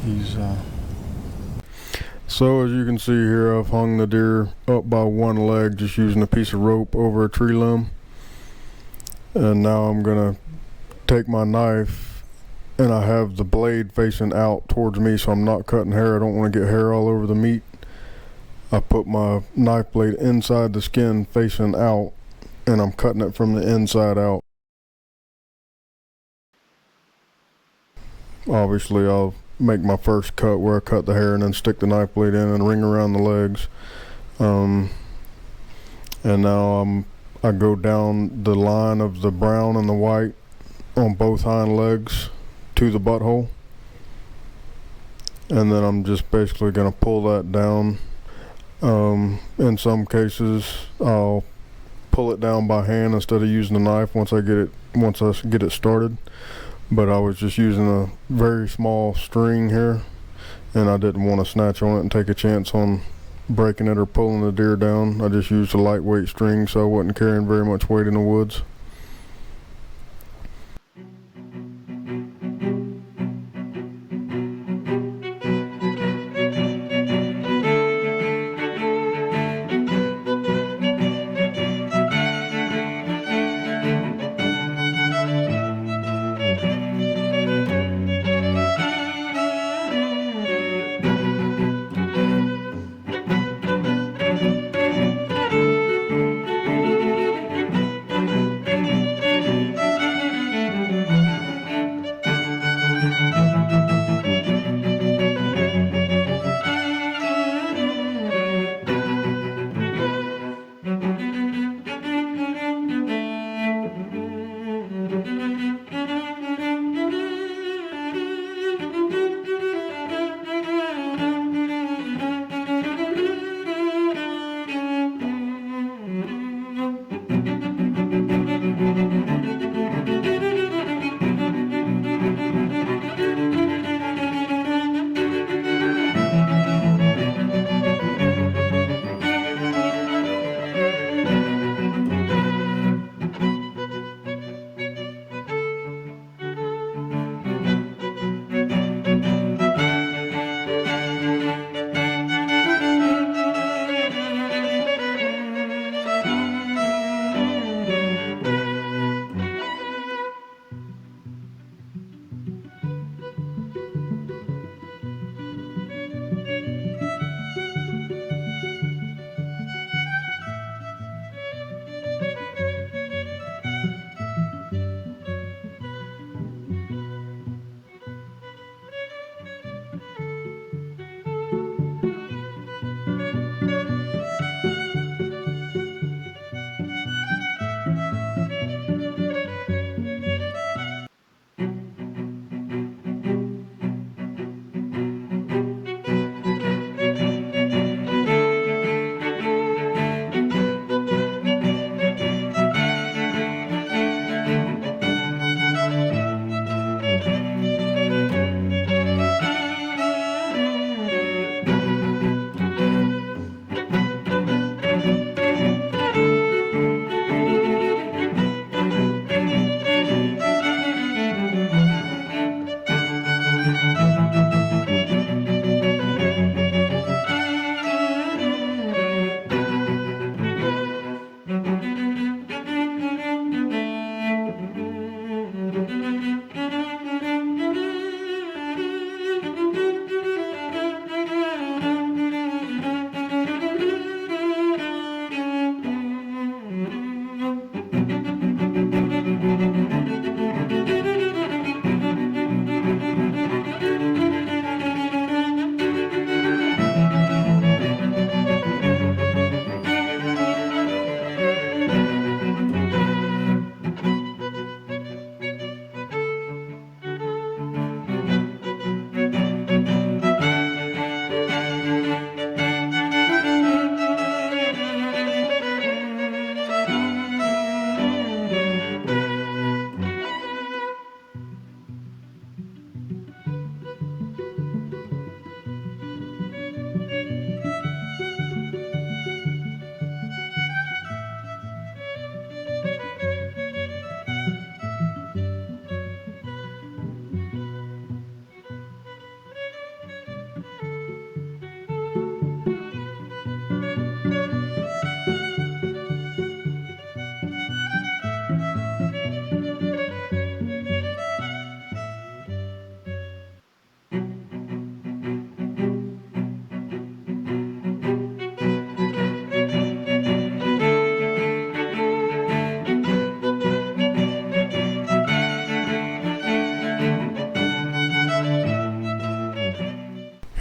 He's So as you can see here, I've hung the deer up by one leg just using a piece of rope over a tree limb. And now I'm gonna take my knife, and I have the blade facing out towards me so I'm not cutting hair. I don't want to get hair all over the meat. I put my knife blade inside the skin facing out, and I'm cutting it from the inside out. Obviously I'll make my first cut where I cut the hair and then stick the knife blade in and ring around the legs. And now I go down the line of the brown and the white on both hind legs to the butthole, and then I'm just basically going to pull that down. In some cases I'll pull it down by hand instead of using a knife once I get it started, but I was just using a very small string here, and I didn't want to snatch on it and take a chance on breaking it or pulling the deer down. I just used a lightweight string so I wasn't carrying very much weight in the woods.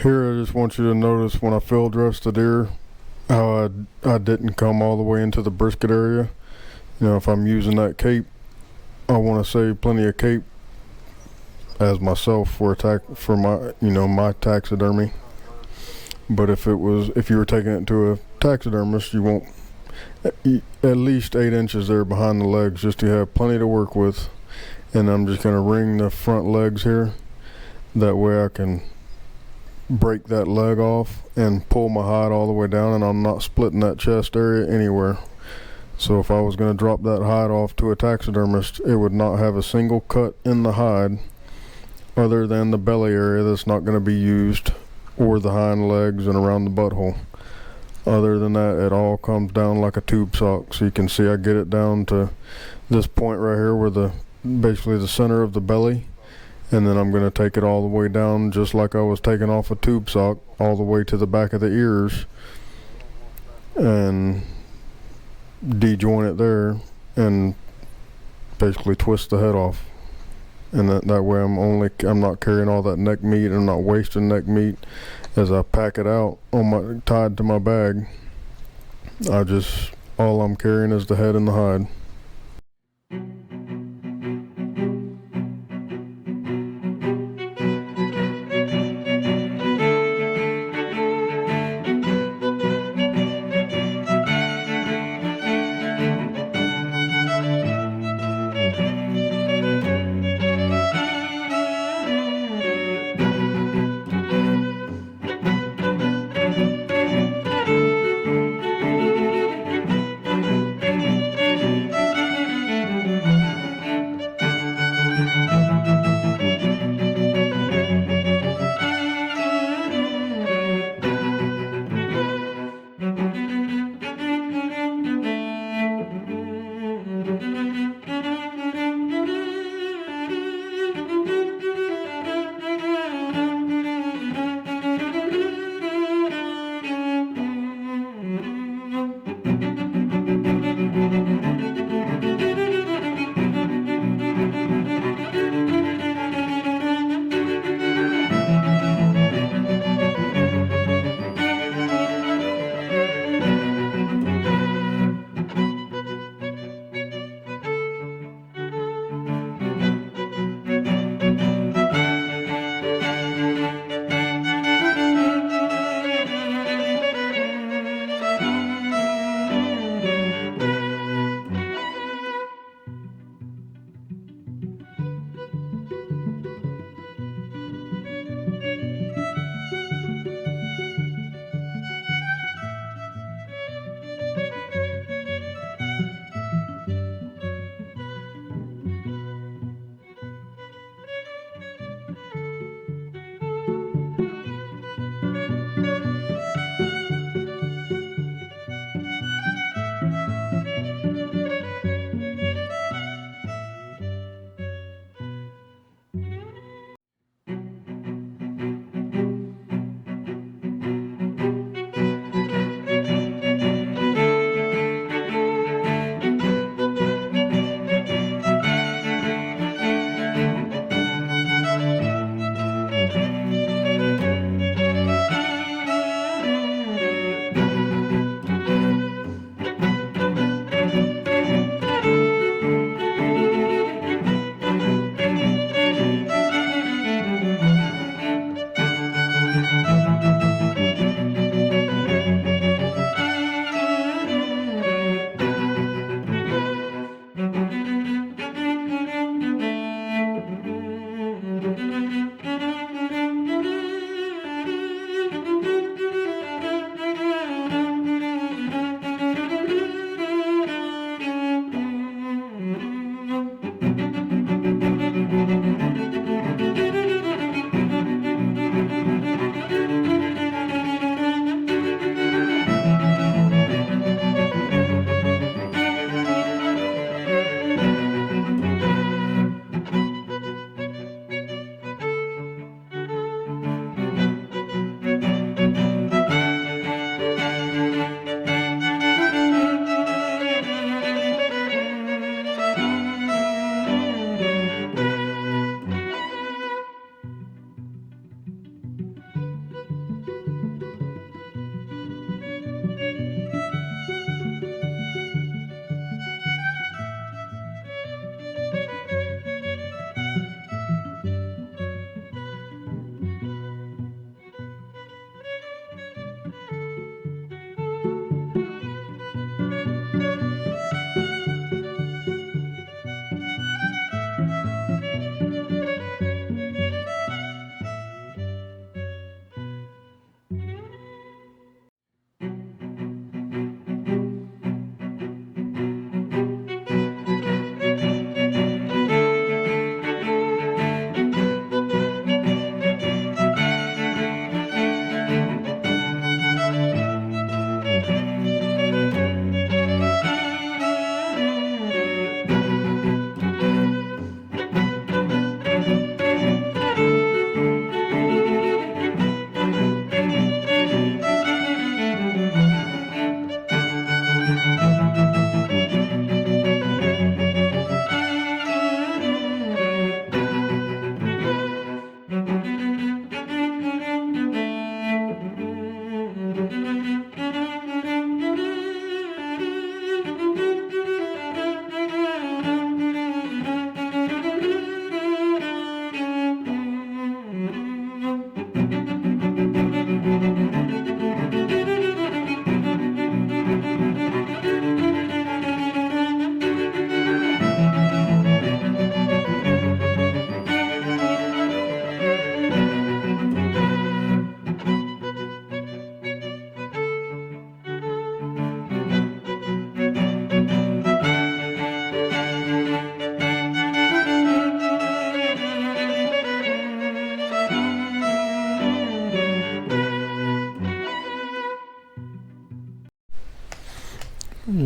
Here, I just want you to notice when I field dress the deer, how I didn't come all the way into the brisket area. You know, if I'm using that cape, I want to save plenty of cape as myself for my taxidermy. But if you were taking it to a taxidermist, you won't at least 8 inches there behind the legs, just to have plenty to work with. And I'm just going to ring the front legs here. That way I can break that leg off and pull my hide all the way down, and I'm not splitting that chest area anywhere. So if I was going to drop that hide off to a taxidermist, it would not have a single cut in the hide other than the belly area that's not going to be used, or the hind legs and around the butthole. Other than that, it all comes down like a tube sock. So you can see I get it down to this point right here where basically the center of the belly, and then I'm going to take it all the way down just like I was taking off a tube sock, all the way to the back of the ears, and de-joint it there and basically twist the head off. And that way I'm not carrying all that neck meat, and I'm not wasting neck meat as I pack it out tied to my bag. All I'm carrying is the head and the hide.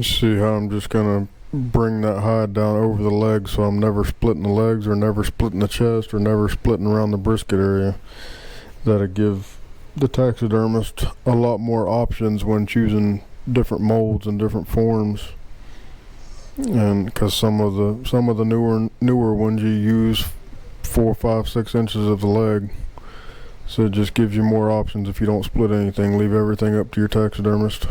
See how I'm just gonna bring that hide down over the legs, so I'm never splitting the legs or never splitting the chest or never splitting around the brisket area. That'll give the taxidermist a lot more options when choosing different molds and different forms. And because some of the newer ones you use 4, 5, 6 inches of the leg, so it just gives you more options. If you don't split anything, leave everything up to your taxidermist.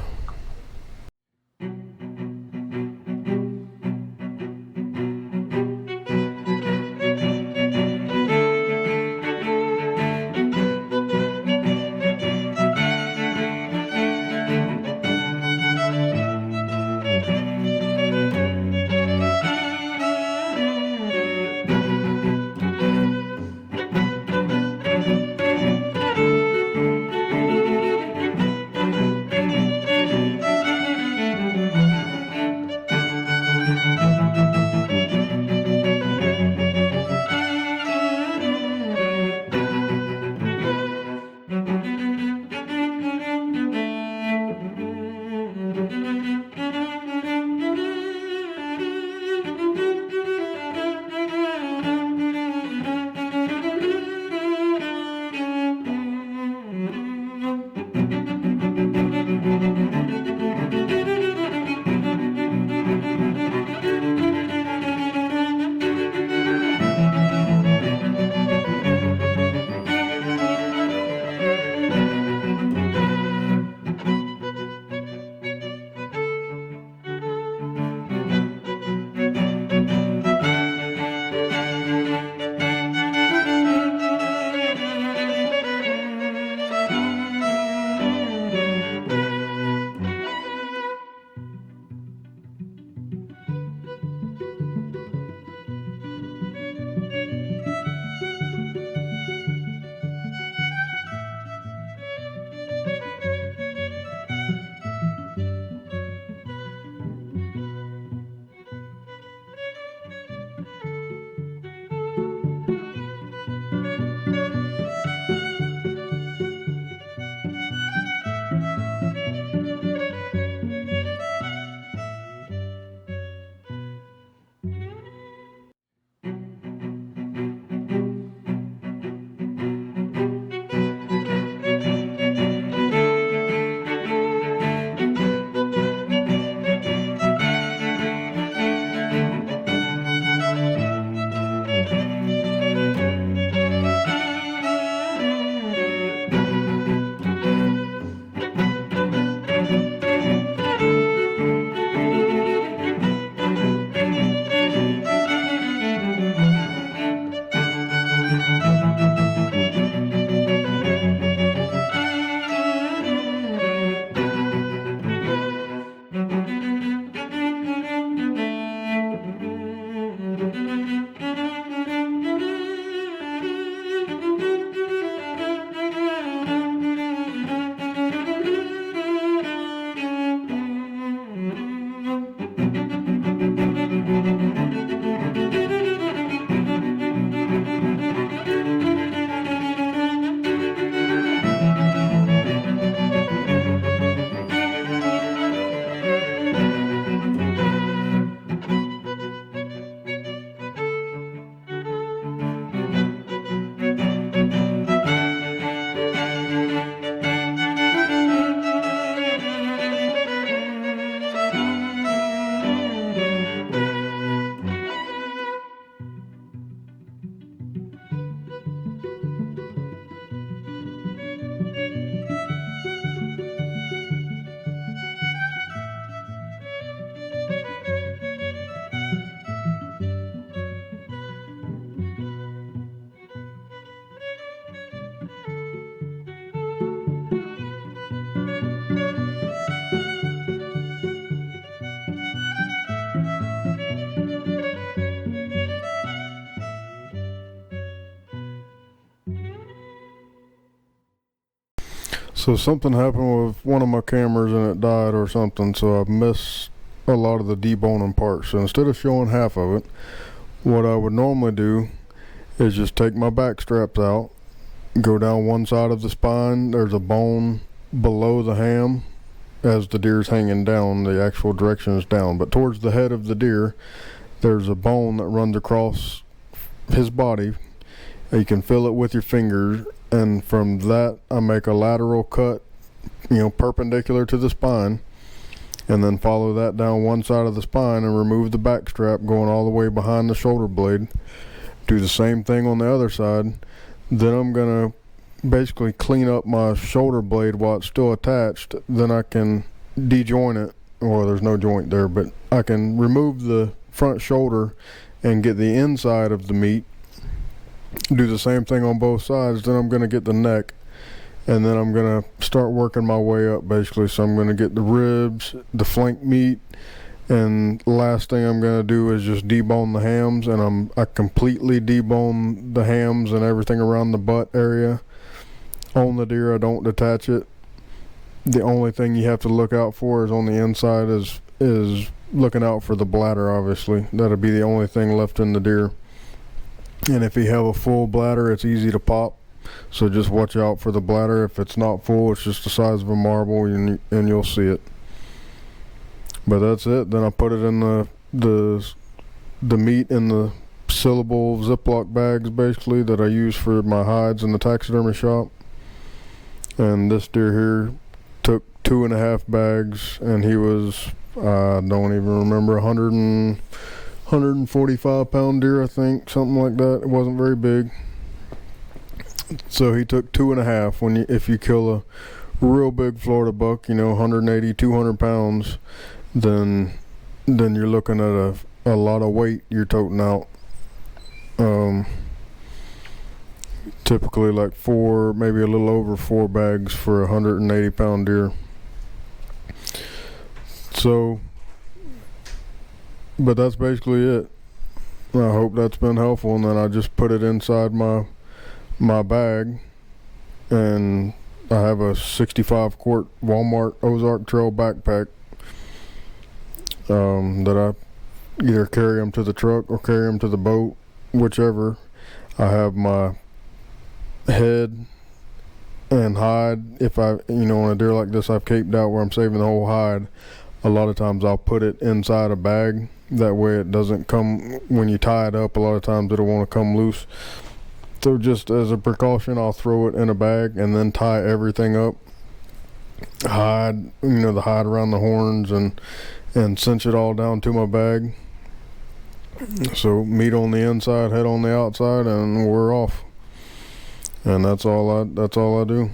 So something happened with one of my cameras and it died or something, so I missed a lot of the deboning parts. So instead of showing half of it, what I would normally do is just take my back straps out, go down one side of the spine, there's a bone below the ham, as the deer's hanging down, the actual direction is down. But towards the head of the deer, there's a bone that runs across his body. You can feel it with your finger, and from that I make a lateral cut, perpendicular to the spine, and then follow that down one side of the spine and remove the back strap going all the way behind the shoulder blade. Do the same thing on the other side. Then I'm gonna basically clean up my shoulder blade while it's still attached. Then I can de-joint it. Well, there's no joint there, but I can remove the front shoulder and get the inside of the meat. Do the same thing on both sides. Then I'm going to get the neck, and then I'm going to start working my way up basically. So I'm going to get the ribs, the flank meat, and last thing I'm going to do is just debone the hams, and I completely debone the hams and everything around the butt area. On the deer, I don't detach it. The only thing you have to look out for is on the inside is looking out for the bladder, obviously. That'll be the only thing left in the deer. And if you have a full bladder, it's easy to pop. So just watch out for the bladder. If it's not full, it's just the size of a marble, and you'll see it. But that's it. Then I put it in the meat in the sealable Ziploc bags, basically, that I use for my hides in the taxidermy shop. And this deer here took 2.5 bags, and he was, I don't even remember, 145 pound deer, I think, something like that. It wasn't very big. So he took 2.5. If you kill a real big Florida buck, 180, 200 pounds, then you're looking at a lot of weight you're toting out. Typically like 4, maybe a little over 4 bags for a 180 pound deer. So, but that's basically it. I hope that's been helpful. And then I just put it inside my bag, and I have a 65 quart Walmart Ozark Trail backpack that I either carry them to the truck or carry them to the boat, whichever. I have my head and hide. If on a deer like this I've caped out where I'm saving the whole hide, a lot of times I'll put it inside a bag. That way it doesn't come, when you tie it up, a lot of times it'll want to come loose. So just as a precaution, I'll throw it in a bag and then tie everything up. Hide, the hide around the horns, and cinch it all down to my bag. So meat on the inside, head on the outside, and we're off. And that's all I do.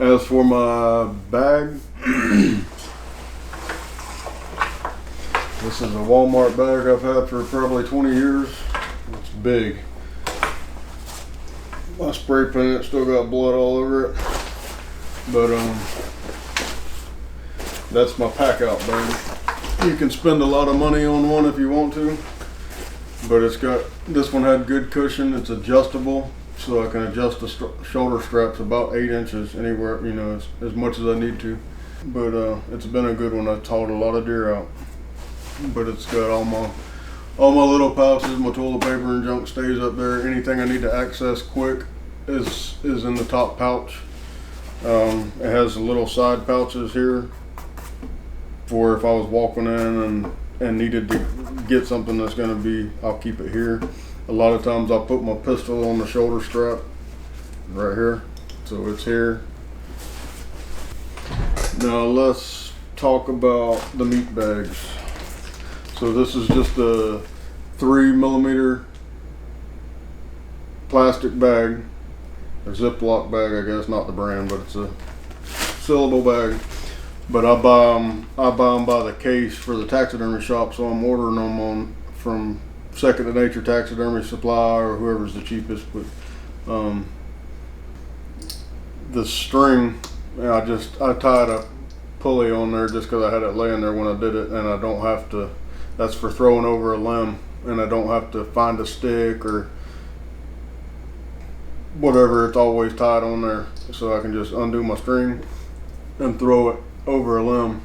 As for my bag, this is a Walmart bag I've had for probably 20 years. It's big. My spray paint still got blood all over it, but that's my pack-out bag. You can spend a lot of money on one if you want to, but this one had good cushion. It's adjustable, so I can adjust the shoulder straps about 8 inches anywhere, as much as I need to. But it's been a good one. I've taught a lot of deer out. But it's got all my little pouches, my toilet paper and junk stays up there. Anything I need to access quick is in the top pouch. It has little side pouches here for if I was walking in and needed to get something that's gonna be, I'll keep it here. A lot of times I'll put my pistol on the shoulder strap right here, so it's here. Now let's talk about the meat bags. So this is just a 3mm plastic bag, a Ziploc bag, I guess, not the brand, but it's a fillable bag. But I buy them by the case for the taxidermy shop, so I'm ordering them from Second to Nature Taxidermy Supply or whoever's the cheapest. But the string, I tied a pulley on there just because I had it laying there when I did it, and I don't have to. That's for throwing over a limb, and I don't have to find a stick or whatever. It's always tied on there, so I can just undo my string and throw it over a limb.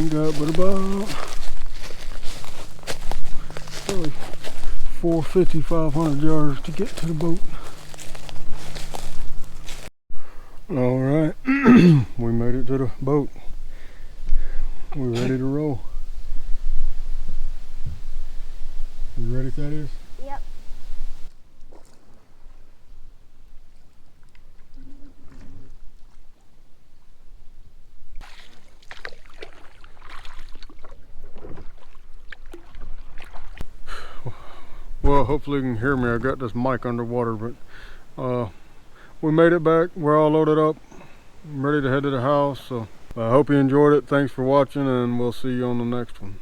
Got but about probably 450, 500 yards to get to the boat. All right, we made it to the boat. We're ready to roll. You ready, Thaddeus? Yep. Well, hopefully you can hear me. I got this mic underwater, but we made it back. We're all loaded up. I'm ready to head to the house. So I hope you enjoyed it. Thanks for watching, and we'll see you on the next one.